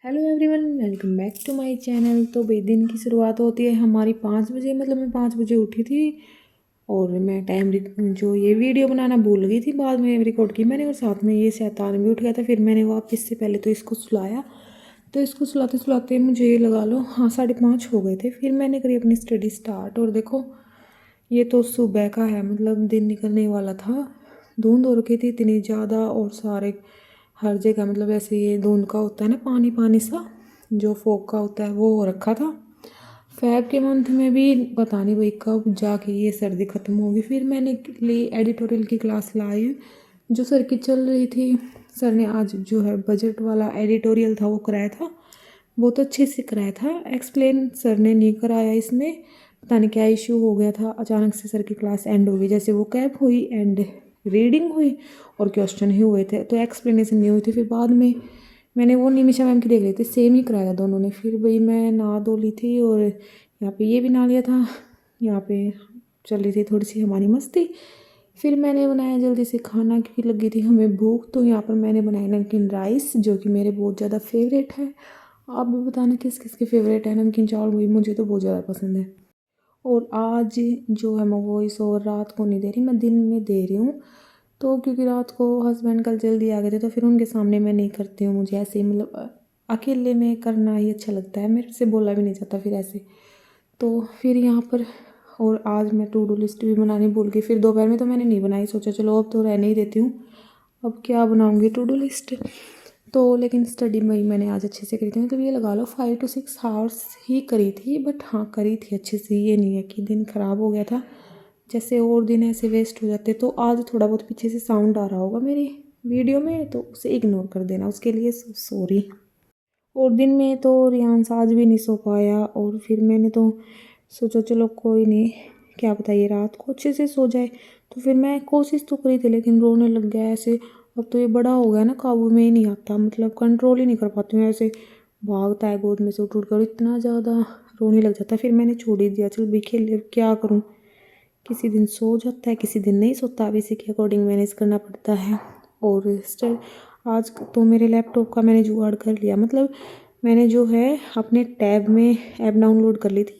Hello everyone, welcome back to my channel. तो भाई दिन की शुरुआत होती है हमारी 5 बजे। मतलब मैं 5 बजे उठी थी और मैं टाइम जो ये वीडियो बनाना भूल गई थी, बाद में रिकॉर्ड की मैंने। और साथ में ये शैतान भी उठ गया था। फिर मैंने वापस से पहले तो इसको सुलाया। तो इसको सुलाते सुलाते मुझे ये लगा लो 5:30 हो गए थे। फिर मैंने करी अपनी स्टडी स्टार्ट। और देखो ये तो सुबह का है, मतलब दिन निकलने वाला था। धुंध हो रखी थी इतनी ज़्यादा, और सारे हर जगह मतलब ऐसे ये धुंध का होता है ना, पानी पानी सा जो फोग का होता है वो हो रखा था। फ़ैब के मंथ में भी पता नहीं भाई कब जाके ये सर्दी ख़त्म होगी। फिर मैंने ली एडिटोरियल की क्लास लाई जो सर की चल रही थी। सर ने आज जो है बजट वाला एडिटोरियल था वो कराया था, बहुत अच्छे से कराया था। एक्सप्लेन सर ने नहीं कराया इसमें, पता नहीं क्या इशू हो गया था। अचानक से सर की क्लास एंड हो गई, जैसे वो कैप हुई एंड रीडिंग हुई और क्वेश्चन ही हुए थे, तो एक्सप्लेनेशन नहीं हुई थी। फिर बाद में मैंने वो निमिषा मैम की देख ली थी, सेम ही कराया दोनों ने। फिर भाई मैं नहा धो ली थी और यहाँ पे ये भी नहा लिया था। यहाँ पे चल रही थी थोड़ी सी हमारी मस्ती। फिर मैंने बनाया जल्दी से खाना क्योंकि लगी थी हमें भूख। तो यहाँ पर मैंने बनाया नमकीन राइस जो कि मेरे बहुत ज़्यादा फेवरेट है। आप भी बताना किस किस के फेवरेट है नमकीन चावल, वही मुझे तो बहुत ज़्यादा पसंद है। और आज जो है मैं वॉइस और रात को नहीं दे रही, मैं दिन में दे रही हूँ। तो क्योंकि रात को हस्बैंड कल जल्दी आ गए थे, तो फिर उनके सामने मैं नहीं करती हूँ। मुझे ऐसे ही मतलब अकेले में करना ही अच्छा लगता है, मेरे से बोला भी नहीं जाता फिर ऐसे। तो फिर यहाँ पर और आज मैं टू डू लिस्ट भी बनानी भूल गई। फिर दोपहर में तो मैंने नहीं बनाई, सोचा चलो अब तो रहने ही देती हूँ, अब क्या बनाऊँगी टू डू लिस्ट। तो लेकिन स्टडी में मैंने आज अच्छे से करी थी, मतलब ये लगा लो 5 to 6 आवर्स ही करी थी। बट हाँ करी थी अच्छे से, ये नहीं है कि दिन ख़राब हो गया था। जैसे और दिन ऐसे वेस्ट हो जाते। तो आज थोड़ा बहुत पीछे से साउंड आ रहा होगा मेरी वीडियो में, तो उसे इग्नोर कर देना, उसके लिए सॉरी। और दिन में तो रियांस आज भी नहीं सो पाया। और फिर मैंने तो सोचा चलो कोई नहीं, क्या पता ये रात को अच्छे से सो जाए। तो फिर मैं कोशिश तो करी थी लेकिन रोने लग गया ऐसे। अब तो ये बड़ा हो गया ना, काबू में ही नहीं आता, मतलब कंट्रोल ही नहीं कर पाती हूँ। ऐसे भागता है गोद में से उठ कर, इतना ज़्यादा रोने लग जाता है। फिर मैंने छोड़ ही दिया, चल भी खेल, क्या करूँ। किसी दिन सो जाता है, किसी दिन नहीं सोता, अब इसी के अकॉर्डिंग मैनेज करना पड़ता है। और स्टिल आज तो मेरे लैपटॉप का मैंने जुगाड़ कर लिया, मतलब मैंने जो है अपने टैब में ऐप डाउनलोड कर ली थी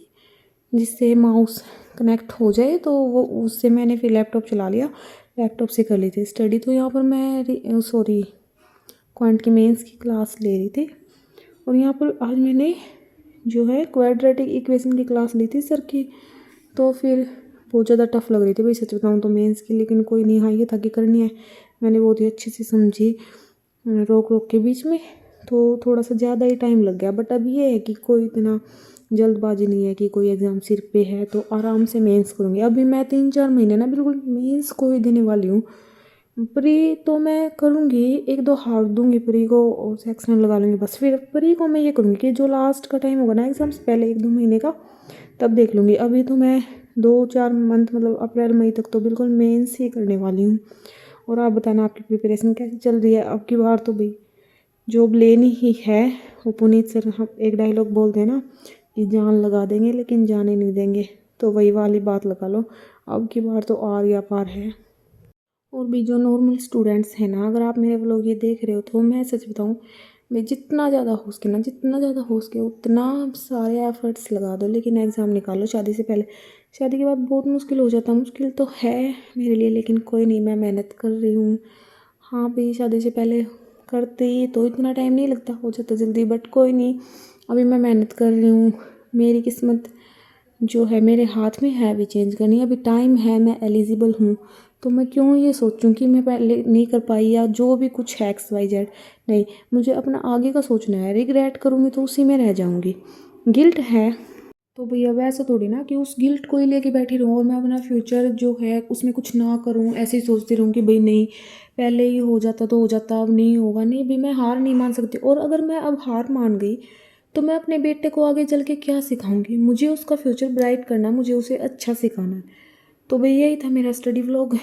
जिससे माउस कनेक्ट हो जाए, तो वो उससे मैंने फिर लैपटॉप चला लिया, लैपटॉप से कर ली थी स्टडी। तो यहाँ पर मैं सॉरी क्वांट की मेंस की क्लास ले रही थी। और यहाँ पर आज मैंने जो है क्वाड्रेटिक इक्वेशन की क्लास ली थी सर की। तो फिर बहुत ज़्यादा टफ लग रही थी भाई, सच बताऊँ तो मेंस की, लेकिन कोई नहीं, हाँ ये था कि करनी है। मैंने बहुत ही अच्छे से समझी रोक रोक के बीच में। तो थोड़ा सा ज़्यादा ही टाइम लग गया, बट अब ये है कि कोई इतना जल्दबाजी नहीं है कि कोई एग्ज़ाम सिर पे है, तो आराम से मेंस करूँगी। अभी मैं 3-4 महीने ना बिल्कुल मेंस को ही देने वाली हूँ। प्री तो मैं करूँगी, 1-2 हार दूँगी प्री को और सेक्शनल लगा लूँगी बस। फिर प्री को मैं ये करूँगी कि जो लास्ट का टाइम होगा ना एग्ज़ाम से पहले 1-2 महीने का, तब देख लूँगी। अभी तो मैं 2-4 मंथ मतलब अप्रैल मई तक तो बिल्कुल मेंस ही करने वाली हूँ। और आप बताना आपकी प्रिपरेशन कैसी चल रही है। अब की बार तो भाई जॉब लेनी ही है। वो पुनीत सर हम एक डायलॉग बोलते हैं ना कि जान लगा देंगे लेकिन जाने नहीं देंगे, तो वही वाली बात लगा लो। अब की बार तो आर या पार है। और भी जो नॉर्मल स्टूडेंट्स हैं ना, अगर आप मेरे व्लॉग ये देख रहे हो तो मैं सच बताऊँ, मैं जितना ज़्यादा हो सके ना, जितना ज़्यादा हो सके उतना सारे एफर्ट्स लगा दो, लेकिन एग्ज़ाम निकालो शादी से पहले। शादी के बाद बहुत मुश्किल हो जाता, मुश्किल तो है मेरे लिए, लेकिन कोई नहीं, मैं मेहनत कर रही हूँ। हाँ भाई शादी से पहले करते ही तो इतना टाइम नहीं लगता, हो जाता जल्दी, बट कोई नहीं, अभी मैं मेहनत कर रही हूँ। मेरी किस्मत जो है मेरे हाथ में है अभी चेंज करनी, अभी टाइम है, मैं एलिजिबल हूँ। तो मैं क्यों ये सोचूं कि मैं पहले नहीं कर पाई या जो भी कुछ है XYZ। नहीं, मुझे अपना आगे का सोचना है। रिग्रेट करूँगी तो उसी में रह जाऊँगी। गिल्ट है तो भैया वैसा थोड़ी ना कि उस गिल्ट को ही लेके बैठी रहूँ और मैं अपना फ्यूचर जो है उसमें कुछ ना करूँ, ऐसे ही सोचती रहूँ कि भाई नहीं पहले ही हो जाता तो हो जाता, अब नहीं होगा। नहीं भी, मैं हार नहीं मान सकती। और अगर मैं अब हार मान गई तो मैं अपने बेटे को आगे चल के क्या सिखाऊंगी। मुझे उसका फ्यूचर ब्राइट करना, मुझे उसे अच्छा सिखाना है। तो भाई यही था मेरा स्टडी व्लॉग।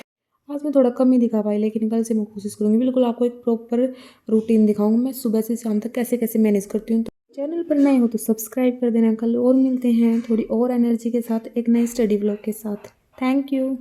आज मैं थोड़ा कम ही दिखा पाई, लेकिन कल से मैं कोशिश करूँगी बिल्कुल आपको एक प्रॉपर रूटीन दिखाऊंगी मैं सुबह से शाम तक कैसे कैसे मैनेज करती हूँ। तो चैनल पर नए हो तो सब्सक्राइब कर देना। कल और मिलते हैं थोड़ी और एनर्जी के साथ एक नई स्टडी व्लॉग के साथ। Thank you.